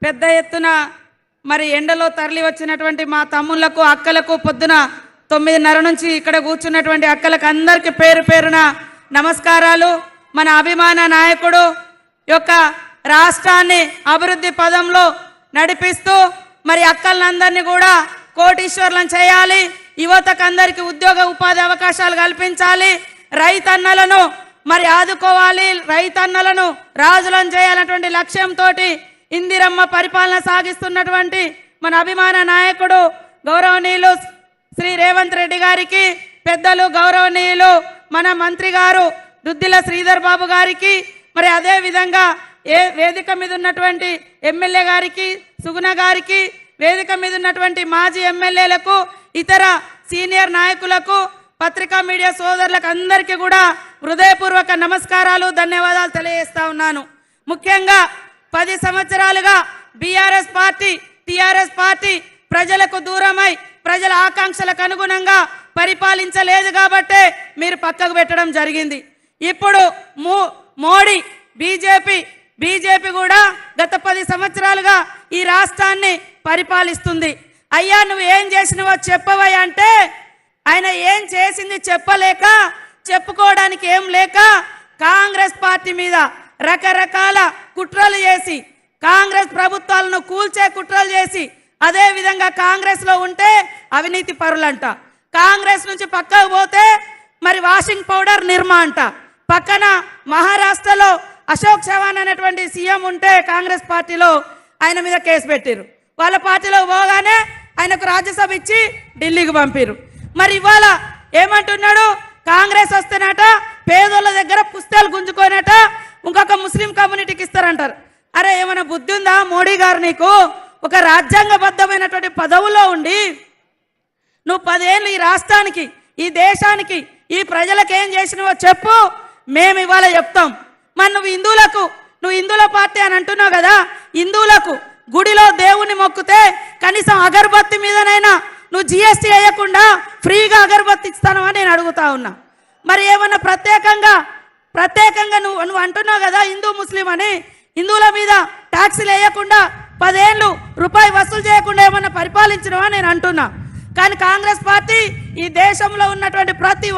పెద్ద ఎత్తున మరి ఎండలో తరలి వచ్చినటువంటి మా తమ్ముళ్లకు అక్కలకు పొద్దున 9:30 నుంచి ఇక్కడ కూర్చున్నటువంటి అక్కలకు అందరికీ పేరు పేరున నమస్కారాలు. మన అభిమాన నాయకుడు యొక్క రాష్ట్రాన్ని అభివృద్ధి పదంలో నడిపిస్తూ మరి అక్కలందరినీ కూడా కోటీశ్వర్లను చేయాలి, యువతకు అందరికీ ఉద్యోగ ఉపాధి అవకాశాలు కల్పించాలి, రైతన్నలను మరి ఆదుకోవాలి, రైతన్నలను రాజులను చేయాలన్నటువంటి లక్ష్యంతో ఇందిరమ్మ పరిపాలన సాగిస్తున్నటువంటి మన అభిమాన నాయకుడు గౌరవనీయులు శ్రీ రేవంత్ రెడ్డి గారికి, పెద్దలు గౌరవనీయులు మన మంత్రి గారు దుద్దిల శ్రీధర్ బాబు గారికి, మరి అదే విధంగా వేదిక మీద ఉన్నటువంటి ఎమ్మెల్యే గారికి, సుగుణ గారికి, వేదిక మీద ఉన్నటువంటి మాజీ ఎమ్మెల్యేలకు, ఇతర సీనియర్ నాయకులకు, పత్రికా మీడియా సోదరులకు అందరికీ కూడా హృదయపూర్వక నమస్కారాలు, ధన్యవాదాలు తెలియజేస్తా ఉన్నాను. ముఖ్యంగా 10 సంవత్సరాలుగా బీఆర్ఎస్ పార్టీ, టీఆర్ఎస్ పార్టీ ప్రజలకు దూరమై ప్రజల ఆకాంక్షలకు అనుగుణంగా పరిపాలించలేదు కాబట్టే మీరు పక్కకు పెట్టడం జరిగింది. ఇప్పుడు మోడీ బీజేపీ కూడా గత 10 సంవత్సరాలుగా ఈ రాష్ట్రాన్ని పరిపాలిస్తుంది. అయ్యా నువ్వు ఏం చేసినవో చెప్పవయ్యా అంటే ఆయన ఏం చేసింది చెప్పలేక, చెప్పుకోవడానికి ఏం లేక కాంగ్రెస్ పార్టీ మీద రకరకాల కుట్రలు చేసి, కాంగ్రెస్ ప్రభుత్వాలను కూల్చే కుట్రలు చేసి, అదే విధంగా కాంగ్రెస్ లో ఉంటే అవినీతి పరులంట, కాంగ్రెస్ నుంచి పక్కకు పోతే మరి వాషింగ్ పౌడర్ నిర్మా అంట, పక్కన మహారాష్ట్రలో అశోక్ చవాన్ అనేటువంటి సీఎం ఉంటే కాంగ్రెస్ పార్టీలో ఆయన మీద కేసు పెట్టిరు. వాళ్ళ పార్టీలో పోగానే ఆయనకు రాజ్యసభ ఇచ్చి ఢిల్లీకి పంపిరు. మరి ఇవాళ ఏమంటున్నాడు, కాంగ్రెస్ వస్తేనట పేదోళ్ళ దగ్గర పుస్తకాలు గుంజుకోనట ఇంకొక ముస్లిం కమ్యూనిటీకి ఇస్తారంటారు. అరే ఏమైనా బుద్ధి ఉందా మోడీ గారు? నీకు ఒక రాజ్యాంగబద్ధమైనటువంటి పదవుల్లో ఉండి నువ్వు 10 ఏళ్ళు ఈ రాష్ట్రానికి, ఈ దేశానికి, ఈ ప్రజలకు ఏం చేసినవో చెప్పు, మేము ఇవాళ చెప్తాం. మరి నువ్వు హిందువుల పార్టీ అని అంటున్నావు కదా, హిందువులకు గుడిలో దేవుని మొక్కుతే కనీసం అగరబత్తి మీదనైనా నువ్వు జిఎస్టీ వేయకుండా ఫ్రీగా అగరబత్తి ఇస్తాను అని నేను అడుగుతా ఉన్నా. మరి ఏమన్నా ప్రత్యేకంగా నువ్వు అంటున్నావు కదా హిందూ ముస్లిం అని, హిందువుల మీద ట్యాక్సీలు వేయకుండా 10 ఏళ్ళు రూపాయి వసూలు చేయకుండా ఏమన్నా పరిపాలించినవా నేను అంటున్నా. కానీ కాంగ్రెస్ పార్టీ ఈ దేశంలో ఉన్నటువంటి ప్రతి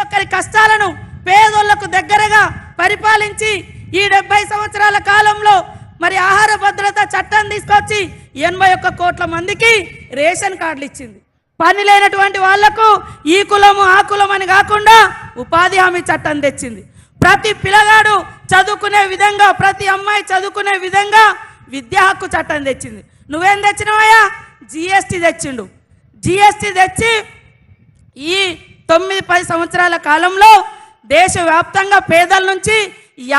ఒక్కరి కష్టాలను పేదోళ్లకు దగ్గరగా పరిపాలించి ఈ 70 సంవత్సరాల కాలంలో మరి ఆహార భద్రత చట్టం తీసుకొచ్చి 81 కోట్ల మందికి రేషన్ కార్డులు ఇచ్చింది. పని లేనటువంటి వాళ్లకు ఈ కులము ఆ కులం అని కాకుండా ఉపాధి హామీ చట్టం తెచ్చింది. ప్రతి పిల్లగాడు చదువుకునే విధంగా, ప్రతి అమ్మాయి చదువుకునే విధంగా విద్యా హక్కు చట్టం తెచ్చింది. నువ్వేం తెచ్చినవయ్యా? జిఎస్టీ తెచ్చిండు. జిఎస్టీ తెచ్చి ఈ 9-10 సంవత్సరాల కాలంలో దేశవ్యాప్తంగా పేదల నుంచి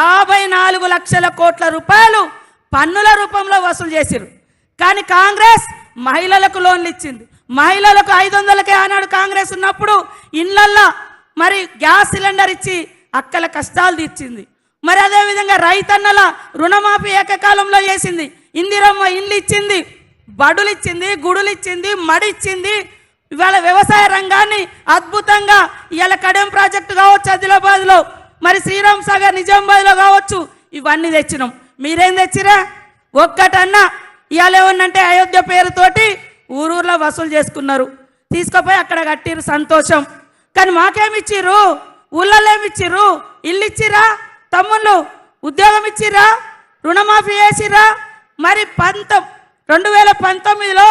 54 లక్షల కోట్ల రూపాయలు పన్నుల రూపంలో వసూలు చేసిరు. కానీ కాంగ్రెస్ మహిళలకు లోన్లు ఇచ్చింది. మహిళలకు 500కే ఆనాడు కాంగ్రెస్ ఉన్నప్పుడు ఇళ్లల్లో మరి గ్యాస్ సిలిండర్ ఇచ్చి అక్కల కష్టాలు తీర్చింది. మరి అదేవిధంగా రైతన్నల రుణమాఫీ ఏకకాలంలో చేసింది. ఇందిరమ్మ ఇండ్లు ఇచ్చింది, బడులు ఇచ్చింది, గుడులు ఇచ్చింది, మడి ఇచ్చింది. ఇవాళ వ్యవసాయ రంగాన్ని అద్భుతంగా ఇవాళ కడెం ప్రాజెక్టు కావచ్చు ఆదిలాబాద్లో, మరి శ్రీరామ్ సాగర్ నిజామాబాద్లో కావచ్చు, ఇవన్నీ తెచ్చినాం. మీరేం తెచ్చిరా? ఒక్కటన్నా ఇవాళ ఏమన్నంటే అయోధ్య పేరుతోటి ఊరూర్లో వసూలు చేసుకున్నారు, తీసుకుపోయి అక్కడ కట్టిరు, సంతోషం. కానీ మాకేమిచ్చిర్రు? ఊళ్ళలో ఏమిచ్చిర్రు? ఇల్లు ఇచ్చిరా? తమ్ముళ్ళు ఉద్యోగం ఇచ్చిరా? రుణమాఫీ చేసిరా? మరి 2019లో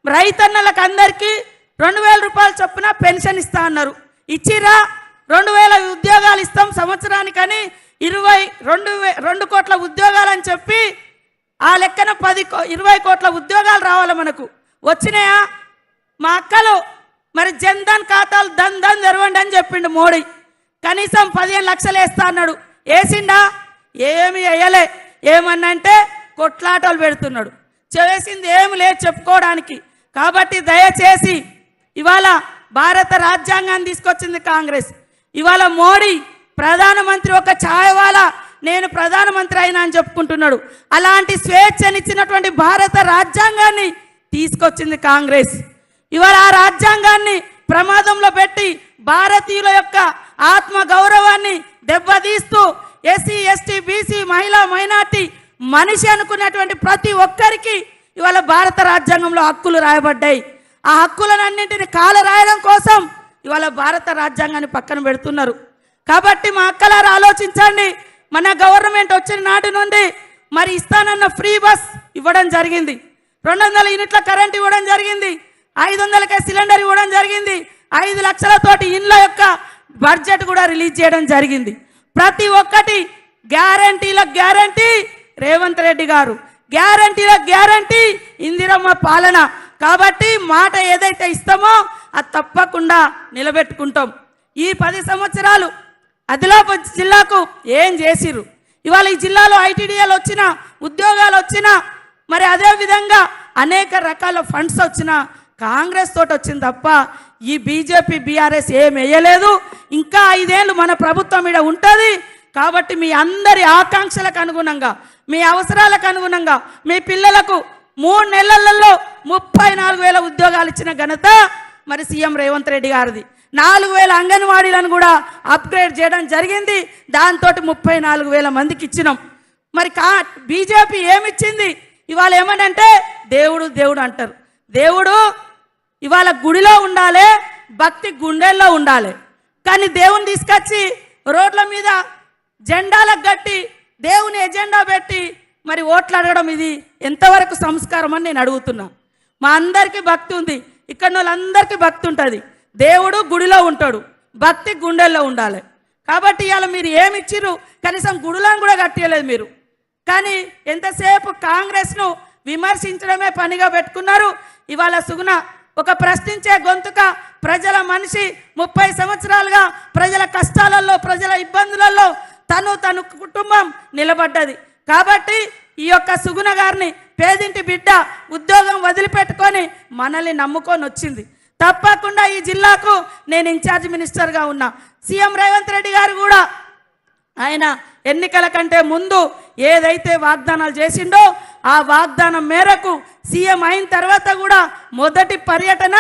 రైతన్నలకు అందరికీ 2000 రూపాయల చొప్పున పెన్షన్ ఇస్తా అన్నారు, ఇచ్చిరా? 2000 ఉద్యోగాలు ఇస్తాం సంవత్సరానికని 22 కోట్ల ఉద్యోగాలు అని చెప్పి ఆ లెక్కన 20 కోట్ల ఉద్యోగాలు రావాలి మనకు. వచ్చినాయా? మా అక్కలు మరి జన్ధన్ ఖాతాలు దన్ తెరవండి అని చెప్పిండు మోడీ. కనీసం 15 లక్షలు వేస్తా అన్నాడు, వేసిండా? ఏమి వేయలే. ఏమన్నంటే కొట్లాటలు పెడుతున్నాడు, చేసింది ఏమి లేదు చెప్పుకోవడానికి. కాబట్టి దయచేసి ఇవాళ భారత రాజ్యాంగాన్ని తీసుకొచ్చింది కాంగ్రెస్. ఇవాళ మోడీ ప్రధానమంత్రి ఒక ఛాయవాలా నేను ప్రధానమంత్రి అయినా అని చెప్పుకుంటున్నాడు. అలాంటి స్వేచ్ఛనిచ్చినటువంటి భారత రాజ్యాంగాన్ని తీసుకొచ్చింది కాంగ్రెస్. ఇవాళ ఆ రాజ్యాంగాన్ని ప్రమాదంలో పెట్టి భారతీయుల యొక్క ఆత్మ గౌరవాన్ని దెబ్బతీస్తూ ఎస్సీ ఎస్టీ బీసీ మహిళా మైనార్టీ మనిషి అనుకున్నటువంటి ప్రతి ఒక్కరికి ఇవాళ భారత రాజ్యాంగంలో హక్కులు రాయబడ్డాయి. ఆ హక్కులన్నింటిని కాల రాయడం కోసం ఇవాళ భారత రాజ్యాంగాన్ని పక్కన పెడుతున్నారు. కాబట్టి మా అక్కలారు ఆలోచించండి. మన గవర్నమెంట్ వచ్చిన నాటి నుండి మరి ఇస్తానన్న ఫ్రీ బస్ ఇవ్వడం జరిగింది, 200 యూనిట్ల కరెంట్ ఇవ్వడం జరిగింది, 500కే సిలిండర్ ఇవ్వడం జరిగింది, 5 లక్షలతోటి ఇండ్ల యొక్క బడ్జెట్ కూడా రిలీజ్ చేయడం జరిగింది. ప్రతి ఒక్కటి గ్యారంటీల గ్యారంటీ రేవంత్ రెడ్డి గారు, గ్యారంటీల గ్యారంటీ ఇందిరమ్మ పాలన. కాబట్టి మాట ఏదైతే ఇస్తామో అది తప్పకుండా నిలబెట్టుకుంటాం. ఈ 10 సంవత్సరాలు ఆదిలాబాద్ జిల్లాకు ఏం చేసిర్రు? ఇవాళ ఈ జిల్లాలో ఐటీడీఏలు వచ్చినా, ఉద్యోగాలు వచ్చినా, మరి అదేవిధంగా అనేక రకాల ఫండ్స్ వచ్చినా కాంగ్రెస్ తోటి వచ్చింది తప్ప ఈ బీజేపీ బీఆర్ఎస్ ఏం వేయలేదు. ఇంకా 5 ఏళ్ళు మన ప్రభుత్వం ఇక్కడ ఉంటుంది. కాబట్టి మీ అందరి ఆకాంక్షలకు అనుగుణంగా, మీ అవసరాలకు అనుగుణంగా మీ పిల్లలకు 3 నెలలలో 34,000 ఉద్యోగాలు ఇచ్చిన ఘనత మరి సీఎం రేవంత్ రెడ్డి గారిది. 4,000 అంగన్వాడీలను కూడా అప్గ్రేడ్ చేయడం జరిగింది. దాంతో 34,000 మందికి ఇచ్చినాం. మరి బీజేపీ ఏమిచ్చింది? ఇవాళ ఏమనంటే దేవుడు దేవుడు అంటారు. దేవుడు ఇవాళ గుడిలో ఉండాలి, భక్తి గుండెల్లో ఉండాలి. కానీ దేవుని తీసుకొచ్చి రోడ్ల మీద జెండాలకు కట్టి దేవుని ఎజెండా పెట్టి మరి ఓట్లు అడగడం ఇది ఎంతవరకు సంస్కారం అని నేను అడుగుతున్నా. మా అందరికీ భక్తి ఉంది, ఇక్కడ వాళ్ళందరికీ భక్తి ఉంటుంది. దేవుడు గుడిలో ఉంటాడు, భక్తి గుండెల్లో ఉండాలి. కాబట్టి ఇవాళ మీరు ఏమి ఇచ్చిర్రు? కనీసం గుడులను కూడా కట్టలేదు మీరు. కానీ ఎంతసేపు కాంగ్రెస్ను విమర్శించడమే పనిగా పెట్టుకున్నారు. ఇవాళ సుగుణ ఒక ప్రశ్నించే గొంతుక, ప్రజల మనిషి, 30 సంవత్సరాలుగా ప్రజల కష్టాలలో, ప్రజల ఇబ్బందులలో తన కుటుంబం నిలబడ్డది. కాబట్టి ఈ యొక్క సుగుణ గారిని, పేదింటి బిడ్డ, ఉద్యోగం వదిలిపెట్టుకొని మనల్ని నమ్ముకొని వచ్చింది. తప్పకుండా ఈ జిల్లాకు నేను ఇన్ఛార్జ్ మినిస్టర్గా ఉన్నా. సీఎం రేవంత్ రెడ్డి గారు కూడా ఆయన ఎన్నికల కంటే ముందు ఏదైతే వాగ్దానాలు చేసిండో ఆ వాగ్దానం మేరకు సీఎం అయిన తర్వాత కూడా మొదటి పర్యటన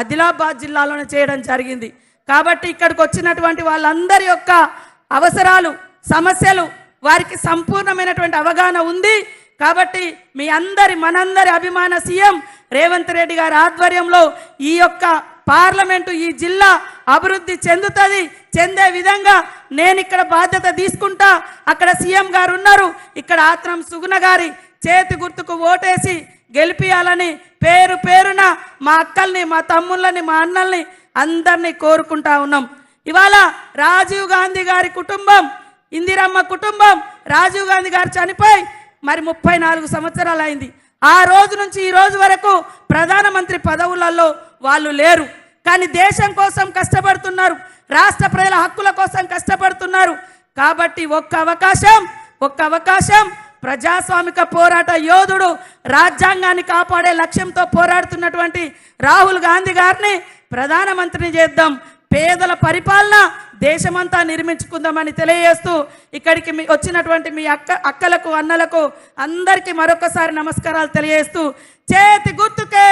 ఆదిలాబాద్ జిల్లాలోనే చేయడం జరిగింది. కాబట్టి ఇక్కడికి వచ్చినటువంటి వాళ్ళందరి యొక్క అవసరాలు, సమస్యలు వారికి సంపూర్ణమైనటువంటి అవగాహన ఉంది. కాబట్టి మీ అందరి, మనందరి అభిమాన సీఎం రేవంత్ రెడ్డి గారి ఆధ్వర్యంలో ఈ యొక్క పార్లమెంటు, ఈ జిల్లా అభివృద్ధి చెందుతుంది. చెందే విధంగా నేను ఇక్కడ బాధ్యత తీసుకుంటా. అక్కడ సీఎం గారు ఉన్నారు, ఇక్కడ ఆత్రం సుగుణ గారి చేతి గుర్తుకు ఓటేసి గెలిపియాలని పేరు పేరున మా అక్కల్ని, మా తమ్ముళ్ళని, మా అన్నల్ని అందరినీ కోరుకుంటా ఉన్నాం. ఇవాళ రాజీవ్ గాంధీ గారి కుటుంబం, ఇందిరమ్మ కుటుంబం, రాజీవ్ గాంధీ గారు చనిపోయి మరి 34 సంవత్సరాలు అయింది. ఆ రోజు నుంచి ఈ రోజు వరకు ప్రధానమంత్రి పదవులలో వాళ్ళు లేరు. కానీ దేశం కోసం కష్టపడుతున్నారు, రాష్ట్ర ప్రజల హక్కుల కోసం కష్టపడుతున్నారు. కాబట్టి ఒక్క అవకాశం ప్రజాస్వామిక పోరాట యోధుడు, రాజ్యాంగాన్ని కాపాడే లక్ష్యంతో పోరాడుతున్నటువంటి రాహుల్ గాంధీ గారిని ప్రధానమంత్రిని చేద్దాం. పేదల పరిపాలన దేశమంతా నిర్మించుకుందామని తెలియజేస్తూ ఇక్కడికి వచ్చినటువంటి మీ అక్కలకు, అన్నలకు అందరికీ మరొకసారి నమస్కారాలు తెలియజేస్తూ చేతి గుర్తుకే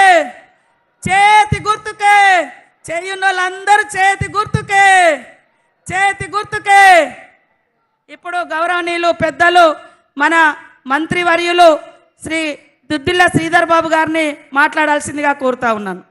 చేయున్నోళ్ళందరూ చేతి గుర్తుకే. ఇప్పుడు గౌరవనీయులు పెద్దలు మన మంత్రివర్యులు శ్రీ దుద్దిల్ల శ్రీధర్ బాబు గారిని మాట్లాడాల్సిందిగా కోరుతా ఉన్నాను.